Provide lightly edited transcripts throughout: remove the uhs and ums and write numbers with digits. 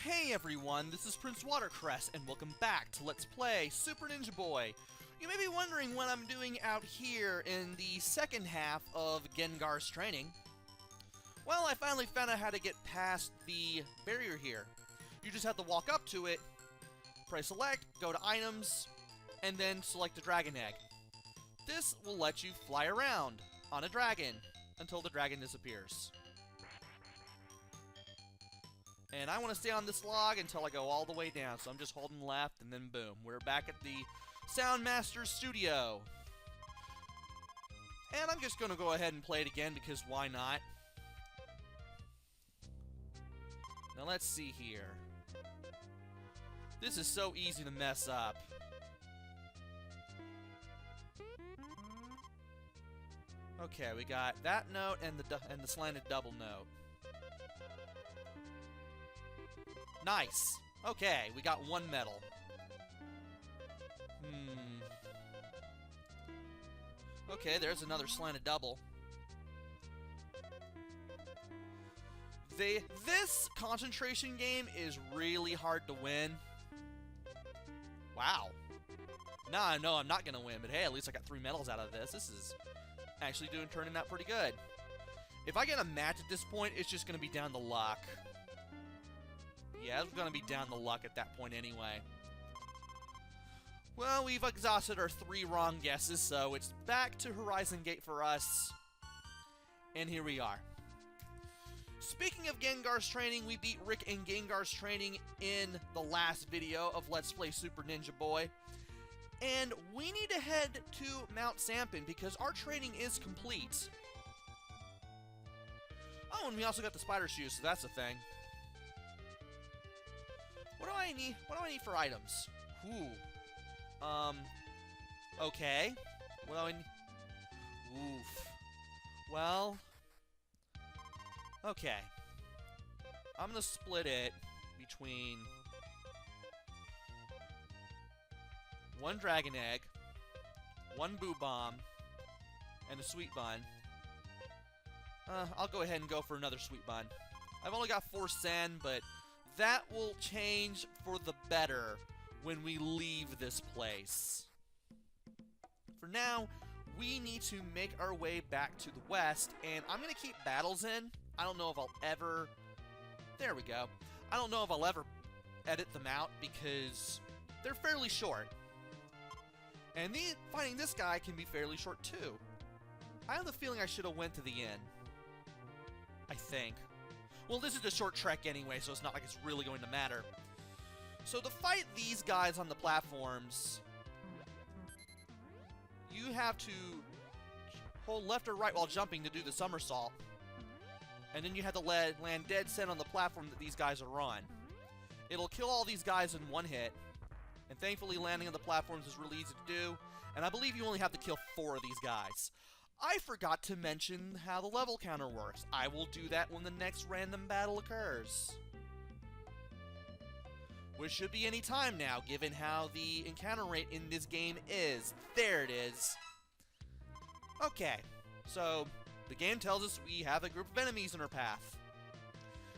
Hey everyone, this is PrinceWatercress, and welcome back to Let's Play Super Ninja Boy. You may be wondering what I'm doing out here in the second half of Gengar's training. Well, I finally found out how to get past the barrier here. You just have to walk up to it, press select, go to items, and then select the dragon egg. This will let you fly around on a dragon until the dragon disappears. And I want to stay on this log until I go all the way down, so I'm just holding left, and then boom. We're back at the Soundmaster Studio. And I'm just going to go ahead and play it again, because why not? Now let's see here. This is so easy to mess up. Okay, we got that note and the slanted double note. Nice! Okay, we got one medal. Okay, there's another slanted double. This concentration game is really hard to win. Wow. Now I know I'm not gonna win, but hey, at least I got 3 medals out of this. This is actually turning out pretty good. If I get a match at this point, it's just gonna be down to luck. Yeah, it's gonna be down to luck at that point anyway. Well, we've exhausted our 3 wrong guesses, so it's back to Horizon Gate for us. And here we are. Speaking of Gengar's training, we beat Rick and Gengar's training in the last video of Let's Play Super Ninja Boy. And we need to head to Mount Sampin because our training is complete. Oh, and we also got the spider shoes, so that's a thing. What do I need? What do I need for items? Ooh. Okay. What do I need? Oof. Well. Okay. I'm gonna split it between 1 dragon egg, 1 boo bomb, and a sweet bun. I'll go ahead and go for another sweet bun. I've only got 4 sen, but that will change for the better when we leave this place. For now, we need to make our way back to the west, and I'm going to keep battles in. I don't know if I'll ever... There we go. I don't know if I'll ever edit them out because they're fairly short. And fighting this guy can be fairly short too. I have the feeling I should have went to the inn. I think. Well, this is a short trek anyway, so it's not like it's really going to matter. So to fight these guys on the platforms, you have to hold left or right while jumping to do the somersault. And then you have to land dead set on the platform that these guys are on. It'll kill all these guys in 1 hit. And thankfully landing on the platforms is really easy to do. And I believe you only have to kill 4 of these guys. I forgot to mention how the level counter works. I will do that when the next random battle occurs. Which should be any time now, given how the encounter rate in this game is. There it is. Okay, so the game tells us we have a group of enemies in our path.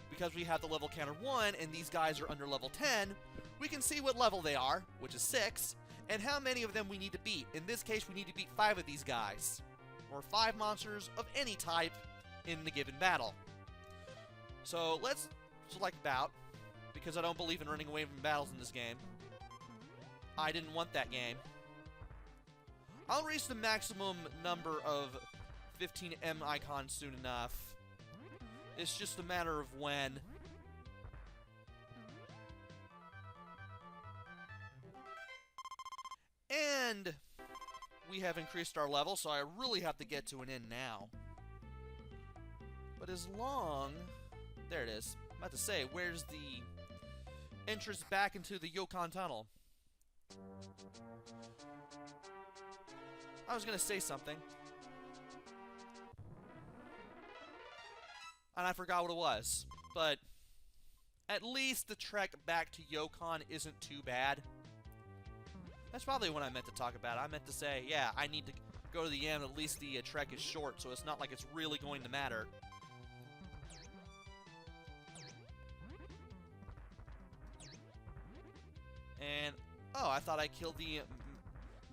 Because we have the level counter 1 and these guys are under level 10, we can see what level they are, which is 6, and how many of them we need to beat. In this case, we need to beat 5 of these guys. Or 5 monsters of any type in the given battle. So let's select bout, because I don't believe in running away from battles in this game. I didn't want that game. I'll reach the maximum number of 15M icons soon enough. It's just a matter of when. And we have increased our level, so I really have to get to an inn now. But as long... There it is. I'm about to say, where's the entrance back into the Yokon Tunnel? I was gonna say something. And I forgot what it was. But at least the trek back to Yokon isn't too bad. That's probably what I meant to talk about. I meant to say, yeah, I need to go to the end. At least the trek is short, so it's not like it's really going to matter. And, oh, I thought I killed the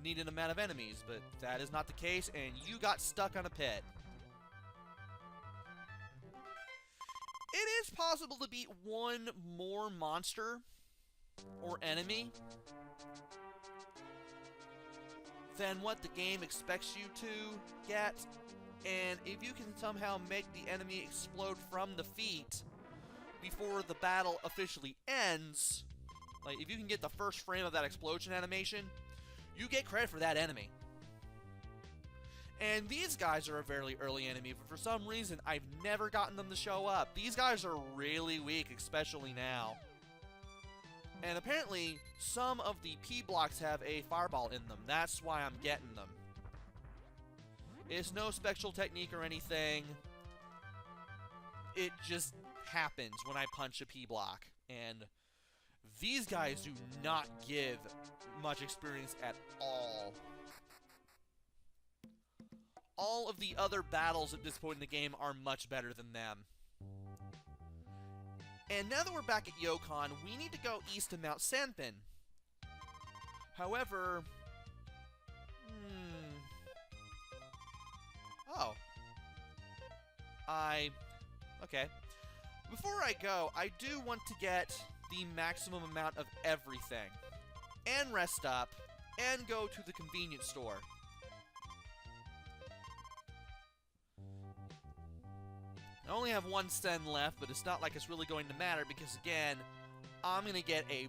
needed amount of enemies, but that is not the case, and you got stuck on a pit. It is possible to beat one more monster or enemy than what the game expects you to get, and if you can somehow make the enemy explode from the feet before the battle officially ends, like if you can get the first frame of that explosion animation, you get credit for that enemy. And these guys are a fairly early enemy, but for some reason, I've never gotten them to show up. These guys are really weak, especially now. And apparently, some of the P blocks have a fireball in them. That's why I'm getting them. It's no special technique or anything. It just happens when I punch a P block. And these guys do not give much experience at all. All of the other battles at this point in the game are much better than them. And now that we're back at Yokon, we need to go east to Mount Sanpin. However... Oh. Okay. Before I go, I do want to get the maximum amount of everything. And rest up. And go to the convenience store. I only have 1 sen left, but it's not like it's really going to matter because, again, I'm going to get a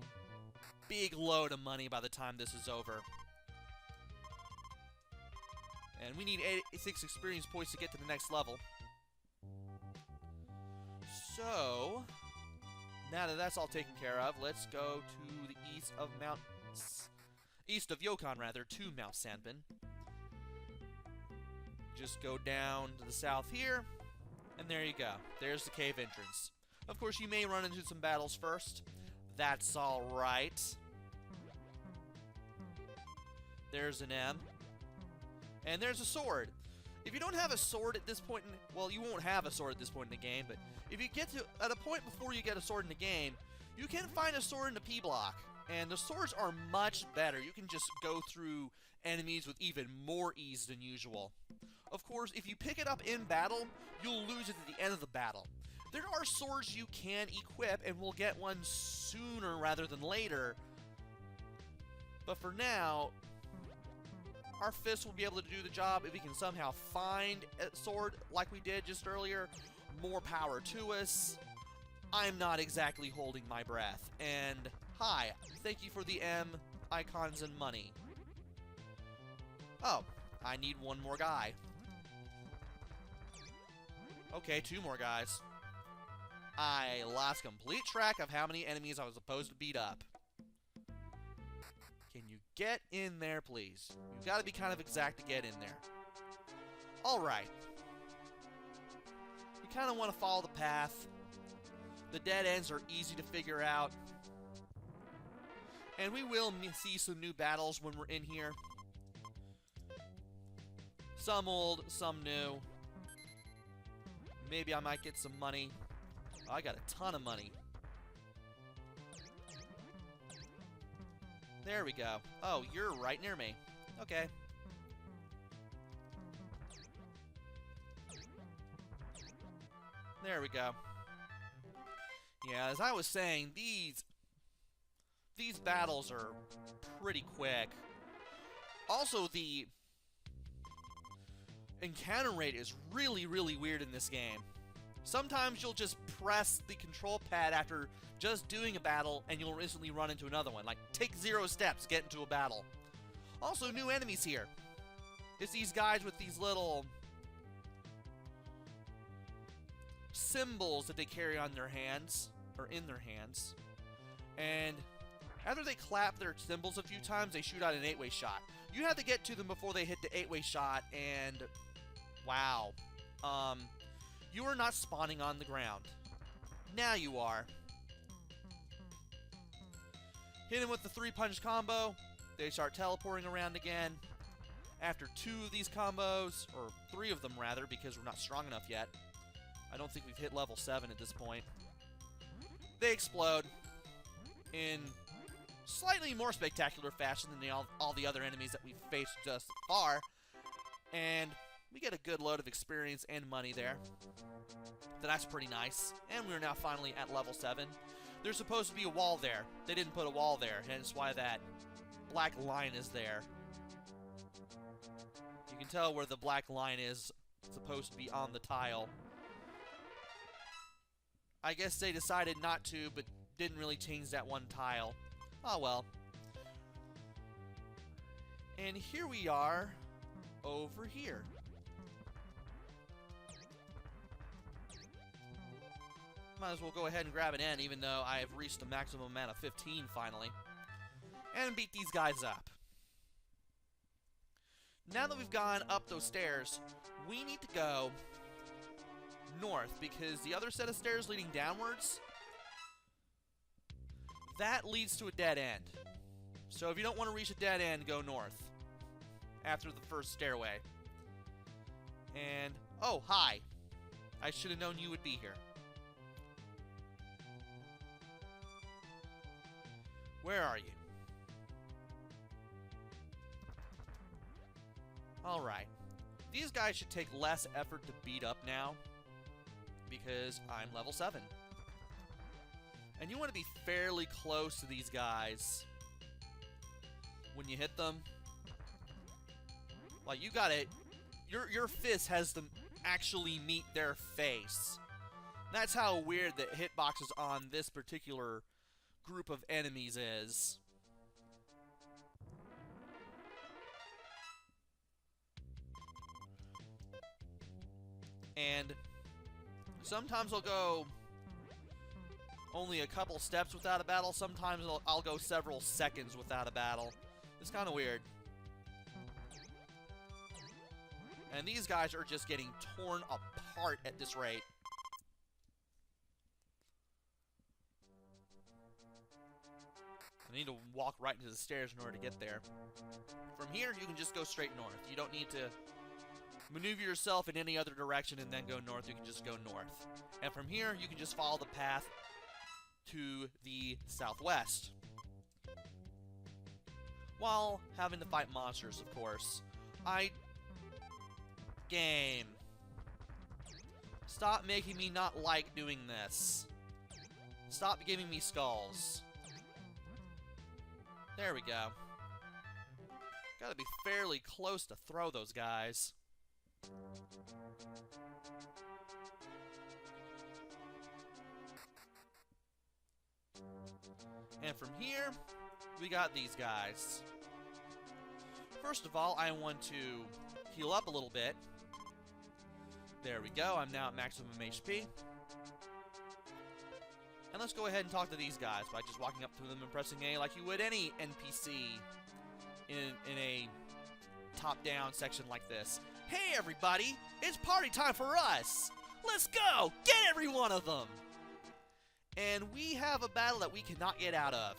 big load of money by the time this is over. And we need 86 experience points to get to the next level. So, now that that's all taken care of, let's go to the east of Yokon, rather, to Mount Sanpin. Just go down to the south here. And there you go. There's the cave entrance. Of course, you may run into some battles first. That's alright. There's an M. And there's a sword. If you don't have a sword at this point well, you won't have a sword at this point in the game, but if you get to at a point before you get a sword in the game, you can find a sword in the P block. And the swords are much better. You can just go through enemies with even more ease than usual. Of course, if you pick it up in battle, you'll lose it at the end of the battle. There are swords you can equip, and we'll get one sooner rather than later. But for now, our fist will be able to do the job if we can somehow find a sword like we did just earlier. More power to us. I'm not exactly holding my breath. And, hi, thank you for the M, icons, and money. Oh, I need one more guy. Okay, 2 more guys. I lost complete track of how many enemies I was supposed to beat up. Can you get in there, please? You've got to be kind of exact to get in there. Alright. We kind of want to follow the path. The dead ends are easy to figure out. And we will see some new battles when we're in here. Some old, some new. Maybe I might get some money. Oh, I got a ton of money. There we go. Oh, you're right near me. Okay. There we go. Yeah, as I was saying, these battles are pretty quick. Also, the encounter rate is really, really weird in this game. Sometimes you'll just press the control pad after just doing a battle and you'll instantly run into another one. Like, take 0 steps, get into a battle. Also, new enemies here. It's these guys with these little symbols that they carry on their hands, or in their hands. And after they clap their symbols a few times, they shoot out an 8-way shot. You have to get to them before they hit the 8-way shot, and wow. You are not spawning on the ground. Now you are. Hit him with the 3-punch combo. They start teleporting around again. After 2 of these combos, or 3 of them rather, because we're not strong enough yet. I don't think we've hit level 7 at this point. They explode in slightly more spectacular fashion than all the other enemies that we've faced thus far. And we get a good load of experience and money there. So that's pretty nice. And we're now finally at level 7. There's supposed to be a wall there. They didn't put a wall there, hence why that black line is there. You can tell where the black line is supposed to be on the tile. I guess they decided not to, but didn't really change that one tile. Oh well. And here we are over here. Might as well go ahead and grab an N, even though I have reached the maximum amount of 15 finally. And beat these guys up. Now that we've gone up those stairs, we need to go north, because the other set of stairs leading downwards, that leads to a dead end. So if you don't want to reach a dead end, go north after the first stairway. And, oh, hi. I should have known you would be here. Where are you? Alright. These guys should take less effort to beat up now, because I'm level 7. And you want to be fairly close to these guys when you hit them. Like, you gotta... Your fist has to actually meet their face. That's how weird the hitboxes on this particular group of enemies is. And sometimes I'll go only a couple steps without a battle. Sometimes I'll go several seconds without a battle. It's kind of weird. And these guys are just getting torn apart at this rate. I need to walk right into the stairs in order to get there. From here, you can just go straight north. You don't need to maneuver yourself in any other direction and then go north. You can just go north. And from here, you can just follow the path to the southwest, while having to fight monsters, of course. Game. Stop making me not like doing this. Stop giving me skulls. There we go. Gotta be fairly close to throw those guys. And from here, we got these guys. First of all, I want to heal up a little bit. There we go, I'm now at maximum HP. And let's go ahead and talk to these guys by just walking up to them and pressing A like you would any NPC in a top-down section like this. Hey everybody, it's party time for us! Let's go! Get every one of them! And we have a battle that we cannot get out of.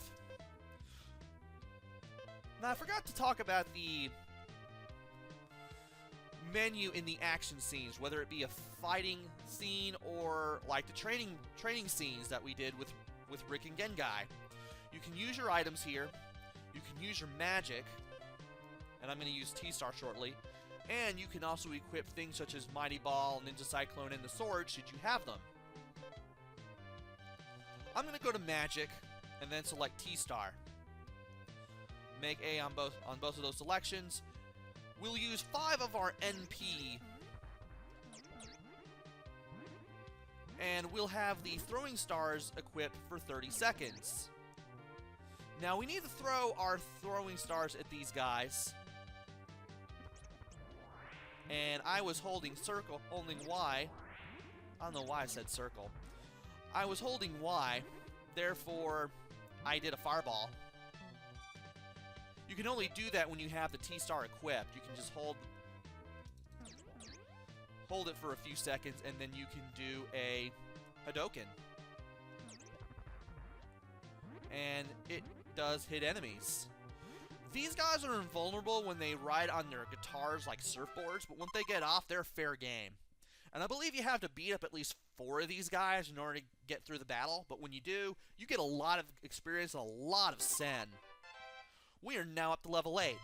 Now, I forgot to talk about the menu in the action scenes, whether it be a fighting scene or like the training scenes that we did with Rick and Gengai. You can use your items here. You can use your magic, and I'm going to use T-Star shortly. And you can also equip things such as Mighty Ball, Ninja Cyclone, and the Sword should you have them. I'm going to go to Magic, and then select T-Star. Make A on both of those selections. We'll use 5 of our NP. And we'll have the throwing stars equipped for 30 seconds. Now we need to throw our throwing stars at these guys. And I was holding Y. I don't know why I said circle. I was holding Y, therefore I did a fireball. You can only do that when you have the T-Star equipped. You can just hold it for a few seconds, and then you can do a Hadouken. And it does hit enemies. These guys are invulnerable when they ride on their guitars like surfboards, but once they get off, they're fair game. And I believe you have to beat up at least 4 of these guys in order to get through the battle, but when you do, you get a lot of experience and a lot of sen. We are now up to level 8.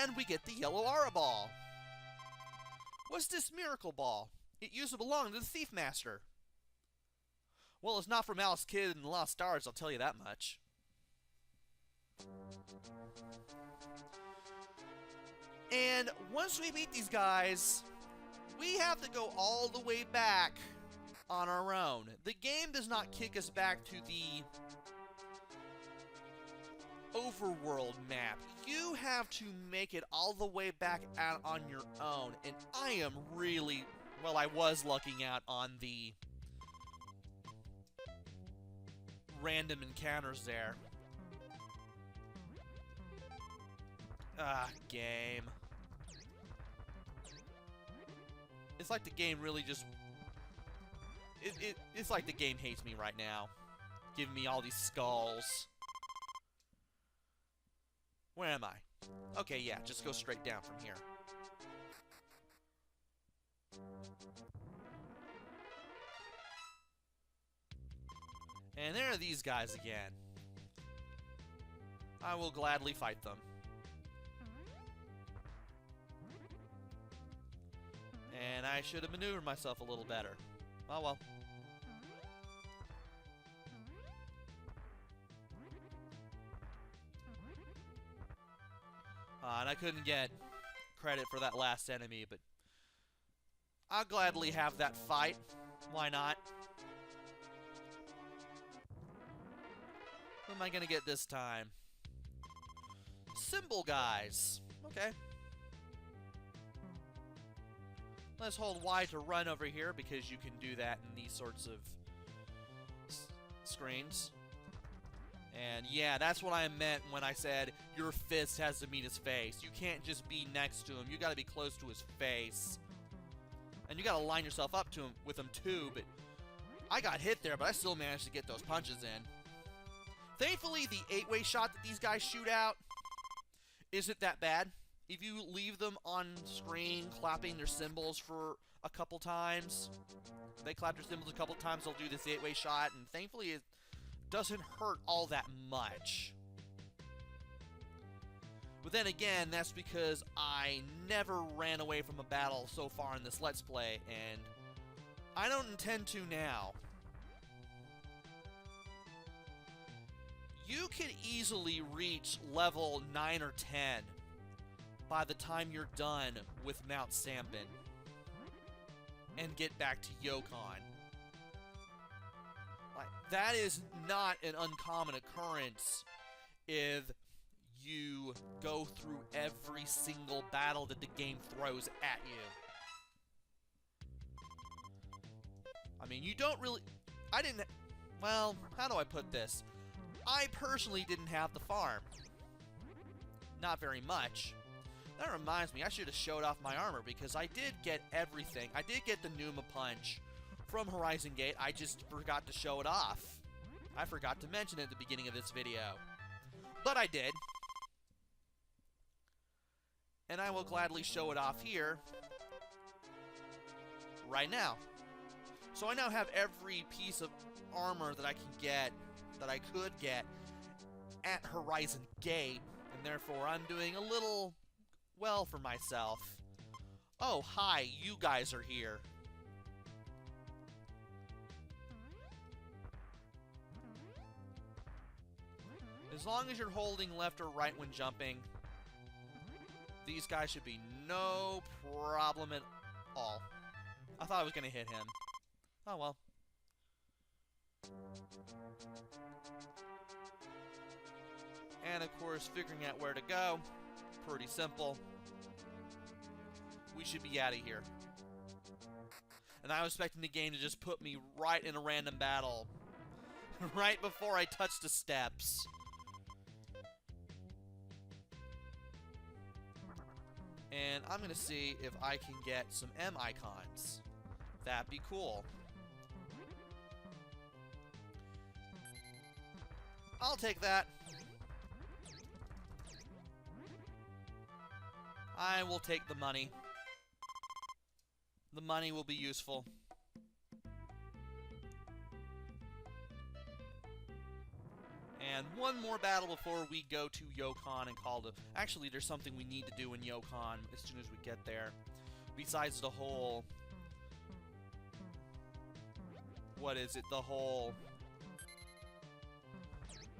And we get the yellow aura ball. What's this miracle ball? It used to belong to the Thief Master. Well, it's not from Alice Kid and the Lost Stars, I'll tell you that much. And once we beat these guys, we have to go all the way back on our own. The game does not kick us back to the overworld map. You have to make it all the way back out on your own. And I am really, well, I was lucking out on the random encounters there. Game. It's like the game really just... It's like the game hates me right now. Giving me all these skulls. Where am I? Okay, yeah, just go straight down from here. And there are these guys again. I will gladly fight them. And I should have maneuvered myself a little better. Oh well. And I couldn't get credit for that last enemy, but I'll gladly have that fight. Why not? What am I gonna get this time? Symbol guys. Okay. Let's hold Y to run over here because you can do that in these sorts of screens. And yeah, that's what I meant when I said your fist has to meet his face. You can't just be next to him. You gotta be close to his face. And you gotta line yourself up to him with him too, but I got hit there, but I still managed to get those punches in. Thankfully, the 8-way shot that these guys shoot out isn't that bad. If you leave them on screen clapping their cymbals for a couple times, they clap their cymbals a couple times, they'll do this 8-way shot, and thankfully it doesn't hurt all that much. But then again, that's because I never ran away from a battle so far in this Let's Play, and I don't intend to now. You could easily reach level 9 or 10 by the time you're done with Mount Sambin and get back to Yokon. Like, that is not an uncommon occurrence if you go through every single battle that the game throws at you. I mean, you don't really... Well, how do I put this? I personally didn't have the farm. Not very much. That reminds me, I should have showed off my armor because I did get everything. I did get the Pneuma Punch from Horizon Gate. I just forgot to show it off. I forgot to mention it at the beginning of this video. But I did. And I will gladly show it off here right now. So I now have every piece of armor that I can get, that I could get at Horizon Gate, and therefore I'm doing a little well for myself. Oh, hi, you guys are here. As long as you're holding left or right when jumping, these guys should be no problem at all. I thought I was gonna hit him. Oh well. And of course, figuring out where to go, pretty simple. We should be out of here. And I was expecting the game to just put me right in a random battle. Right before I touch the steps. And I'm gonna see if I can get some M icons. That'd be cool. I'll take that. I will take the money. The money will be useful. And one more battle before we go to Yokon and call the... Actually, there's something we need to do in Yokon as soon as we get there. Besides the whole... What is it? The whole...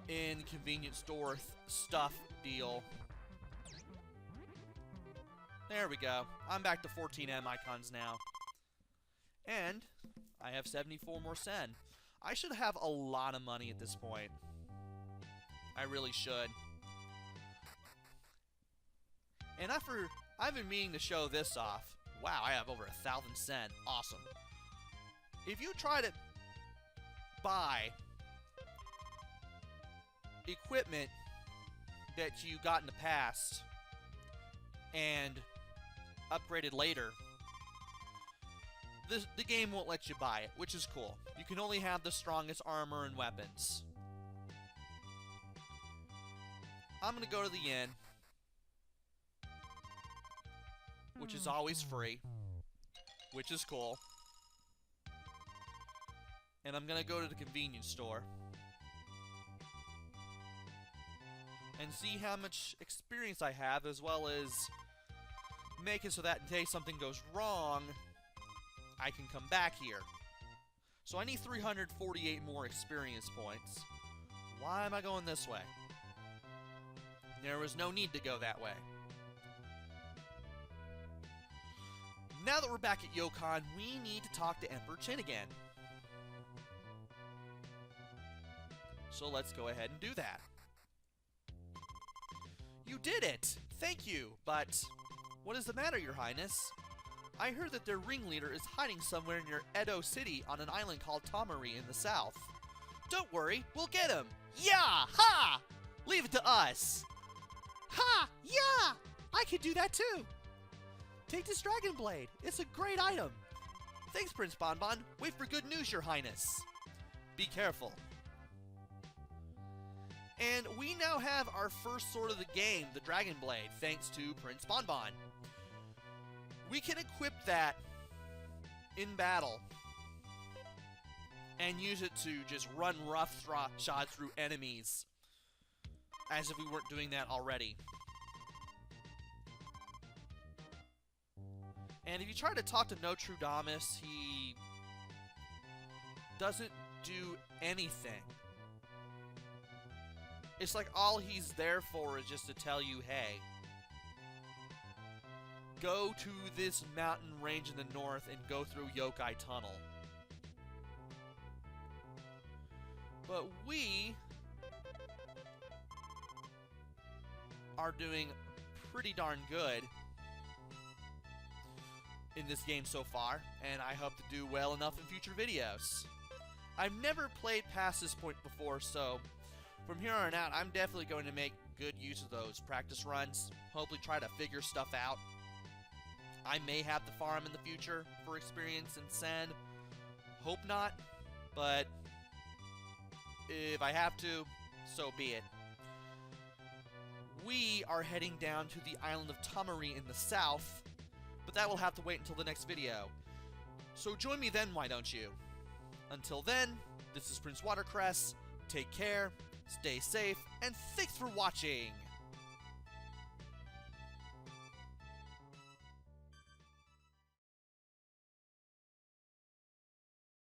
inconvenience store stuff deal. There we go. I'm back to 14M icons now. And I have 74 more sen. I should have a lot of money at this point. I really should. And I've been meaning to show this off. Wow, I have over 1,000 sen. Awesome. If you try to buy equipment that you got in the past and upgraded later, the game won't let you buy it, which is cool. You can only have the strongest armor and weapons. I'm gonna go to the inn, which is always free, which is cool. And I'm gonna go to the convenience store and see how much experience I have, as well as make it so that in case something goes wrong, I can come back here. So I need 348 more experience points. Why am I going this way? There was no need to go that way. Now that we're back at Yokon, we need to talk to Emperor Chin again. So let's go ahead and do that. You did it! Thank you, but what is the matter, Your Highness? I heard that their ringleader is hiding somewhere near Edo City on an island called Tamari in the south. Don't worry, we'll get him! Yeah! Ha! Leave it to us! Ha! Yeah! I can do that too! Take this Dragon Blade. It's a great item. Thanks, Prince Bonbon. Wait for good news, Your Highness. Be careful. And we now have our first sword of the game, the Dragon Blade, thanks to Prince Bonbon. We can equip that in battle and use it to just run rough shots through enemies, as if we weren't doing that already. And if you try to talk to Nostradamus, he doesn't do anything. It's like all he's there for is just to tell you, hey, go to this mountain range in the north and go through Yokai Tunnel. But we are doing pretty darn good in this game so far, and I hope to do well enough in future videos. I've never played past this point before, so from here on out, I'm definitely going to make good use of those practice runs, hopefully try to figure stuff out. I may have to farm in the future for experience and sen. Hope not, but if I have to, so be it. We are heading down to the island of Tamari in the south, but that will have to wait until the next video. So join me then, why don't you? Until then, this is PrinceWatercress. Take care, stay safe, and thanks for watching!